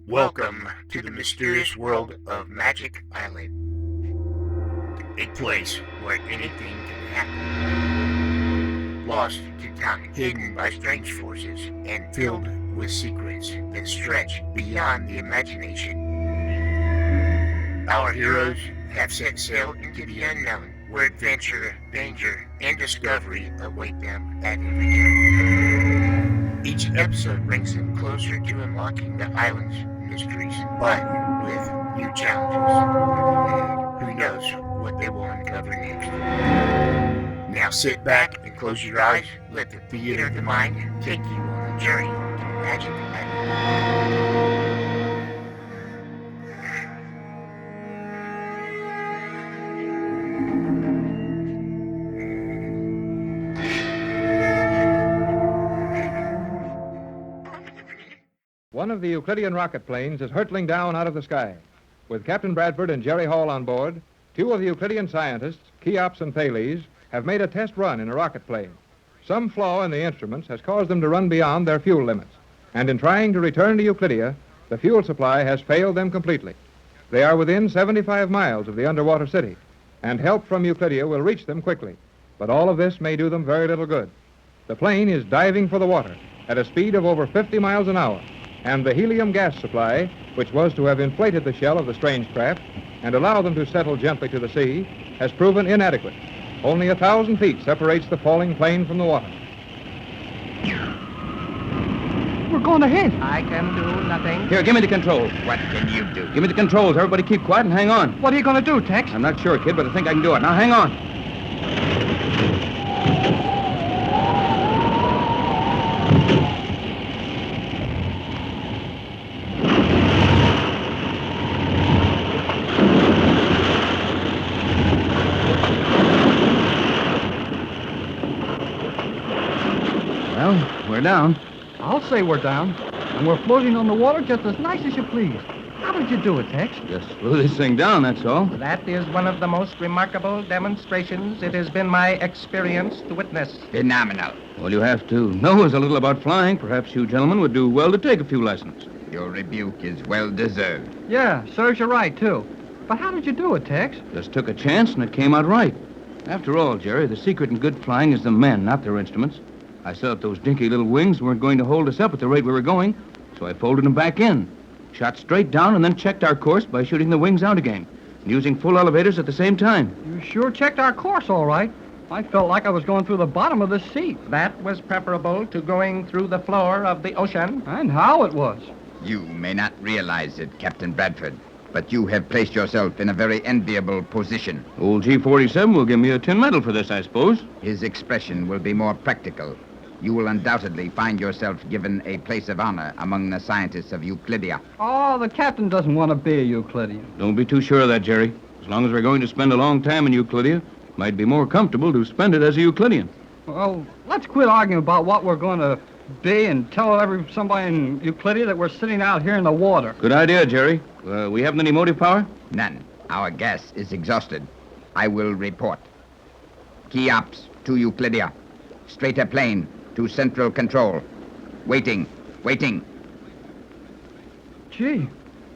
Welcome to the mysterious world of Magic Island, a place where anything can happen. Lost to time, hidden by strange forces, and filled with secrets that stretch beyond the imagination. Our heroes have set sail into the unknown, where adventure, danger, and discovery await them at every turn. Each episode brings them closer to unlocking the island's mysteries, but with new challenges. Who knows what they will uncover next? Now sit back and close your eyes. Let the theater of the mind take you on a journey to Magic Island. One of the Euclidean rocket planes is hurtling down out of the sky. With Captain Bradford and Jerry Hall on board, two of the Euclidean scientists, Cheops and Thales, have made a test run in a rocket plane. Some flaw in the instruments has caused them to run beyond their fuel limits, and in trying to return to Euclidia, the fuel supply has failed them completely. They are within 75 miles of the underwater city, and help from Euclidia will reach them quickly. But all of this may do them very little good. The plane is diving for the water at a speed of over 50 miles an hour, and the helium gas supply, which was to have inflated the shell of the strange craft and allow them to settle gently to the sea, has proven inadequate. Only 1,000 feet separates the falling plane from the water. We're going to hit. I can do nothing. Here, give me the controls. What can you do? Give me the controls. Everybody keep quiet and hang on. What are you going to do, Tex? I'm not sure, kid, but I think I can do it. Now, hang on. Well, we're down. I'll say we're down. And we're floating on the water just as nice as you please. How did you do it, Tex? Just flew this thing down, that's all. That is one of the most remarkable demonstrations it has been my experience to witness. Phenomenal. All you have to know is a little about flying. Perhaps you gentlemen would do well to take a few lessons. Your rebuke is well deserved. Yeah, serves you right, too. But how did you do it, Tex? Just took a chance and it came out right. After all, Jerry, the secret in good flying is the men, not their instruments. I saw that those dinky little wings weren't going to hold us up at the rate we were going, so I folded them back in, shot straight down, and then checked our course by shooting the wings out again, and using full elevators at the same time. You sure checked our course all right. I felt like I was going through the bottom of the sea. That was preferable to going through the floor of the ocean. And how it was. You may not realize it, Captain Bradford, but you have placed yourself in a very enviable position. Old G-47 will give me a tin medal for this, I suppose. His expression will be more practical. You will undoubtedly find yourself given a place of honor among the scientists of Euclidia. Oh, the captain doesn't want to be a Euclidean. Don't be too sure of that, Jerry. As long as we're going to spend a long time in Euclidia, it might be more comfortable to spend it as a Euclidean. Well, let's quit arguing about what we're going to be and tell somebody in Euclidia that we're sitting out here in the water. Good idea, Jerry. We haven't any motive power? None. Our gas is exhausted. I will report. Cheops to Euclidia. Straighter plane to central control. Waiting. Gee,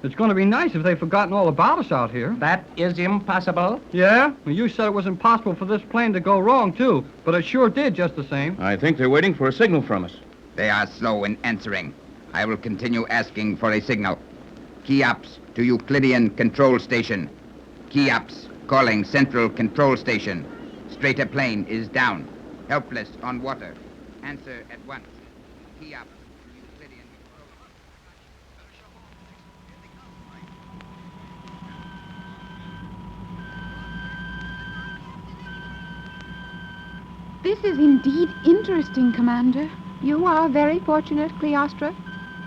it's going to be nice if they've forgotten all about us out here. That is impossible. Yeah? Well, you said it was impossible for this plane to go wrong, too, but it sure did just the same. I think they're waiting for a signal from us. They are slow in answering. I will continue asking for a signal. Cheops to Euclidean control station. Cheops calling central control station. Straighter plane is down. Helpless on water. Answer at once. Cheops to Euclidean This is indeed interesting, Commander. You are very fortunate, Cleostra.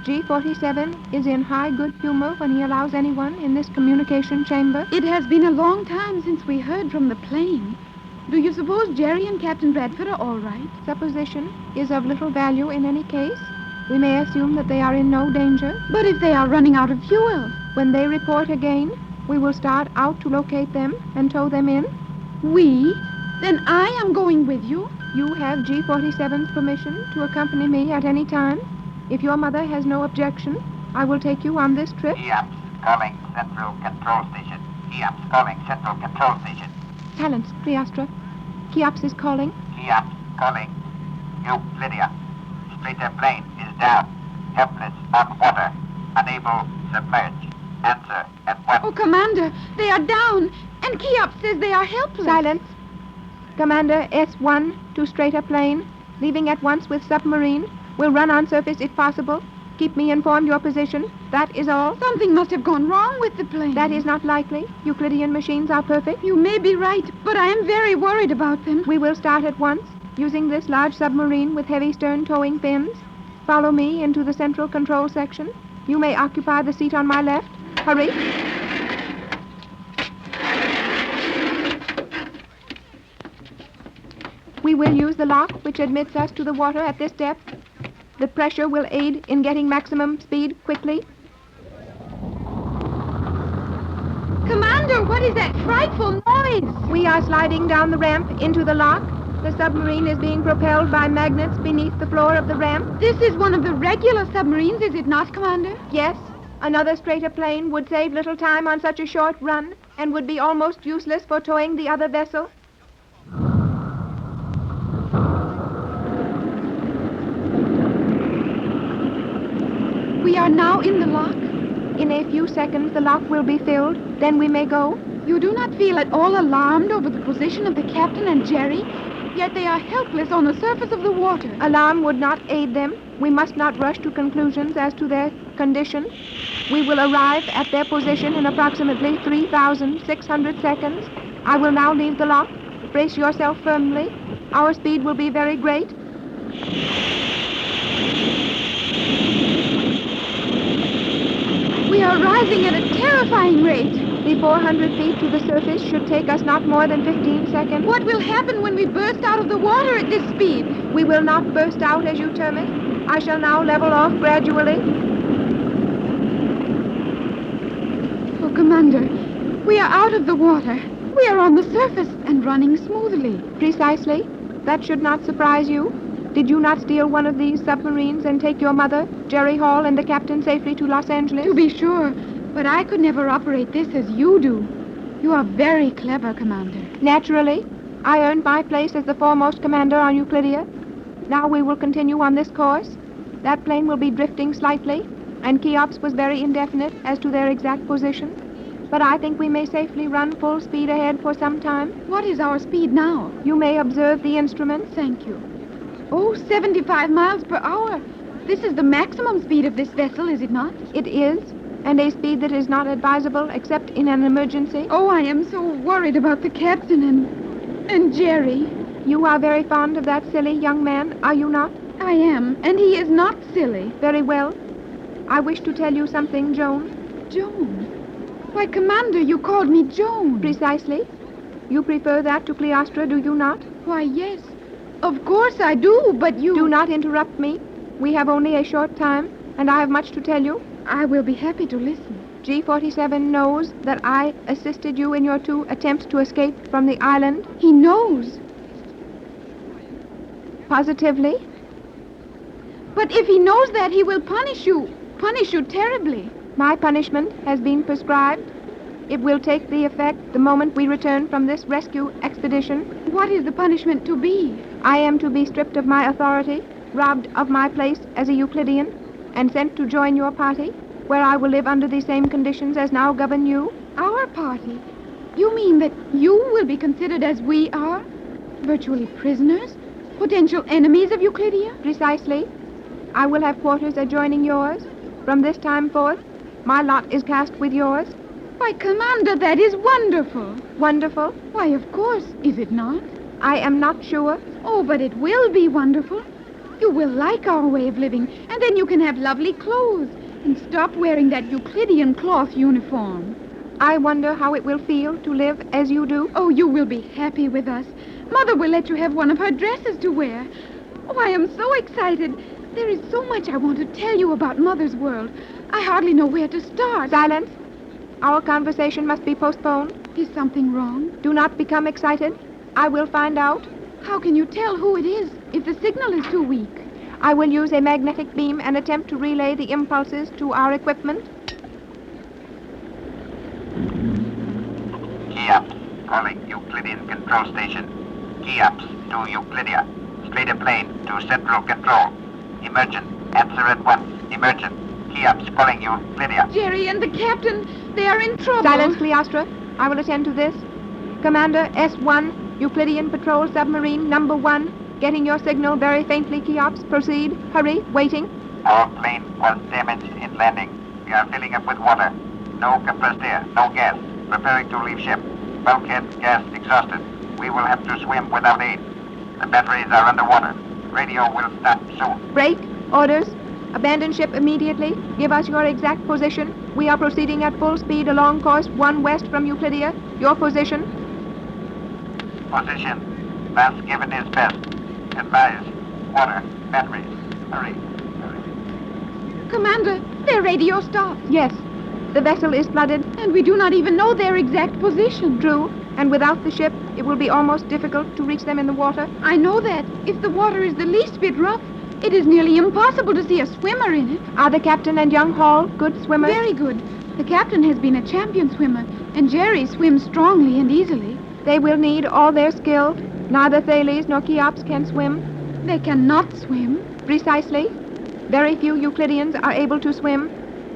G-47 is in high good humor when he allows anyone in this communication chamber. It has been a long time since we heard from the plane. Do you suppose Jerry and Captain Bradford are all right? Supposition is of little value in any case. We may assume that they are in no danger. But if they are running out of fuel? When they report again, we will start out to locate them and tow them in. We? Then I am going with you. You have G-47's permission to accompany me at any time. If your mother has no objection, I will take you on this trip. Cheops calling Central Control Station. Cheops calling Central Control Station. Silence, Cleostra. Cheops is calling. Cheops calling Euclidia. Straighter plane is down. Helpless on water. Unable submerge. Answer at once. Oh, Commander, they are down. And Cheops says they are helpless. Silence. Commander S1 to straighter plane. Leaving at once with submarine. Will run on surface if possible. Keep me informed your position. That is all. Something must have gone wrong with the plane. That is not likely. Euclidean machines are perfect. You may be right, but I am very worried about them. We will start at once, using this large submarine with heavy stern towing pins. Follow me into the central control section. You may occupy the seat on my left. Hurry. We will use the lock which admits us to the water at this depth. The pressure will aid in getting maximum speed quickly. Commander, what is that frightful noise? We are sliding down the ramp into the lock. The submarine is being propelled by magnets beneath the floor of the ramp. This is one of the regular submarines, is it not, Commander? Yes, another straighter plane would save little time on such a short run and would be almost useless for towing the other vessel. We are now in the lock. In a few seconds, the lock will be filled. Then we may go. You do not feel at all alarmed over the position of the captain and Jerry, yet they are helpless on the surface of the water. Alarm would not aid them. We must not rush to conclusions as to their condition. We will arrive at their position in approximately 3,600 seconds. I will now leave the lock. Brace yourself firmly. Our speed will be very great. We are rising at a terrifying rate. The 400 feet to the surface should take us not more than 15 seconds. What will happen when we burst out of the water at this speed? We will not burst out, as you term it. I shall now level off gradually. Oh, Commander, we are out of the water. We are on the surface and running smoothly. Precisely. That should not surprise you. Did you not steal one of these submarines and take your mother, Jerry Hall, and the captain safely to Los Angeles? To be sure, but I could never operate this as you do. You are very clever, Commander. Naturally. I earned my place as the foremost commander on Euclidia. Now we will continue on this course. That plane will be drifting slightly, and Cheops was very indefinite as to their exact position. But I think we may safely run full speed ahead for some time. What is our speed now? You may observe the instruments. Thank you. Oh, 75 miles per hour. This is the maximum speed of this vessel, is it not? It is, and a speed that is not advisable except in an emergency. Oh, I am so worried about the captain and Jerry. You are very fond of that silly young man, are you not? I am, and he is not silly. Very well. I wish to tell you something, Joan. Joan? Why, Commander, you called me Joan. Precisely. You prefer that to Cleostra, do you not? Why, yes. Of course I do, but you... Do not interrupt me. We have only a short time, and I have much to tell you. I will be happy to listen. G47 knows that I assisted you in your 2 attempts to escape from the island. He knows. Positively? But if he knows that, he will punish you terribly. My punishment has been prescribed. It will take the effect the moment we return from this rescue expedition. What is the punishment to be? I am to be stripped of my authority, robbed of my place as a Euclidean, and sent to join your party, where I will live under the same conditions as now govern you. Our party? You mean that you will be considered as we are? Virtually prisoners? Potential enemies of Euclidia? Precisely. I will have quarters adjoining yours. From this time forth, my lot is cast with yours. Why, Commander, that is wonderful. Wonderful? Why, of course, is it not? I am not sure. Oh, but it will be wonderful. You will like our way of living, and then you can have lovely clothes and stop wearing that Euclidean cloth uniform. I wonder how it will feel to live as you do. Oh, you will be happy with us. Mother will let you have one of her dresses to wear. Oh, I am so excited. There is so much I want to tell you about Mother's world. I hardly know where to start. Silence. Our conversation must be postponed. Is something wrong? Do not become excited. I will find out. How can you tell who it is if the signal is too weak? I will use a magnetic beam and attempt to relay the impulses to our equipment. Key ups. Calling Euclidean Control Station. Key ups to Euclidia. Straight a plane to Central Control. Emergent. Answer at once. Emergent. Key ups calling Euclidia. Jerry and the captain, they are in trouble. Silence, Cleostra. I will attend to this. Commander S1, Euclidean Patrol Submarine number 1. Getting your signal very faintly, Cheops. Proceed. Hurry. Waiting. Our plane was damaged in landing. We are filling up with water. No compressed air. No gas. Preparing to leave ship. Bulkhead gas exhausted. We will have to swim without aid. The batteries are underwater. Radio will start soon. Break. Orders. Abandon ship immediately. Give us your exact position. We are proceeding at full speed along course 1 west from Euclidia. Your position. Position. Last given is best. Advise. Water. Batteries. Hurry. Commander, their radio stopped. Yes. The vessel is flooded. And we do not even know their exact position. True. And without the ship, it will be almost difficult to reach them in the water. I know that. If the water is the least bit rough, it is nearly impossible to see a swimmer in it. Are the captain and young Hall good swimmers? Very good. The captain has been a champion swimmer, and Jerry swims strongly and easily. They will need all their skill. Neither Thales nor Cheops can swim. They cannot swim. Precisely. Very few Euclideans are able to swim.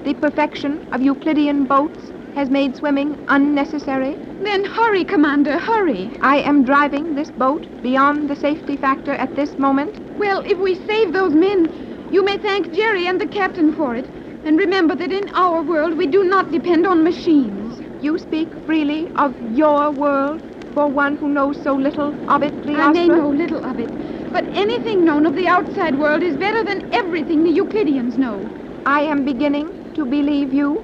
The perfection of Euclidean boats has made swimming unnecessary. Then hurry, Commander, hurry. I am driving this boat beyond the safety factor at this moment. Well, if we save those men, you may thank Jerry and the captain for it. And remember that in our world, we do not depend on machines. You speak freely of your world for one who knows so little of it, Cleostra. I may know little of it, but anything known of the outside world is better than everything the Euclideans know. I am beginning to believe you.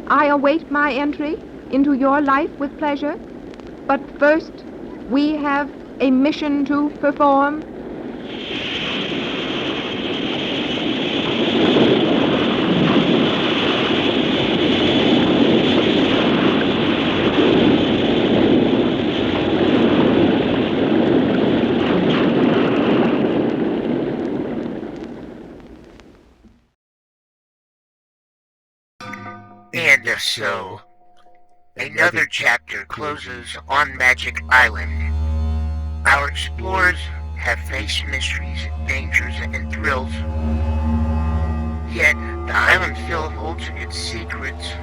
I await my entry into your life with pleasure. But first, we have a mission to perform. And so, another chapter closes on Magic Island. Our explorers have faced mysteries, dangers, and thrills. Yet, the island still holds its secrets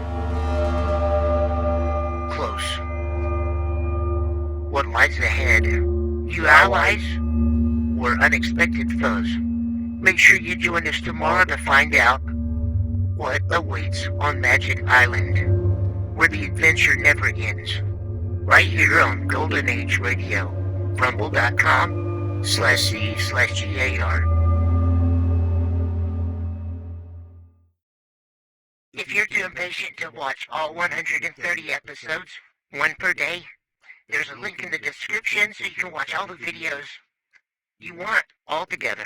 close. What lies ahead? New allies or unexpected foes? Make sure you join us tomorrow to find out what awaits on Magic Island, where the adventure never ends. Right here on Golden Age Radio, rumble.com/C/GAR. If you're too impatient to watch all 130 episodes, one per day, there's a link in the description so you can watch all the videos you want all together.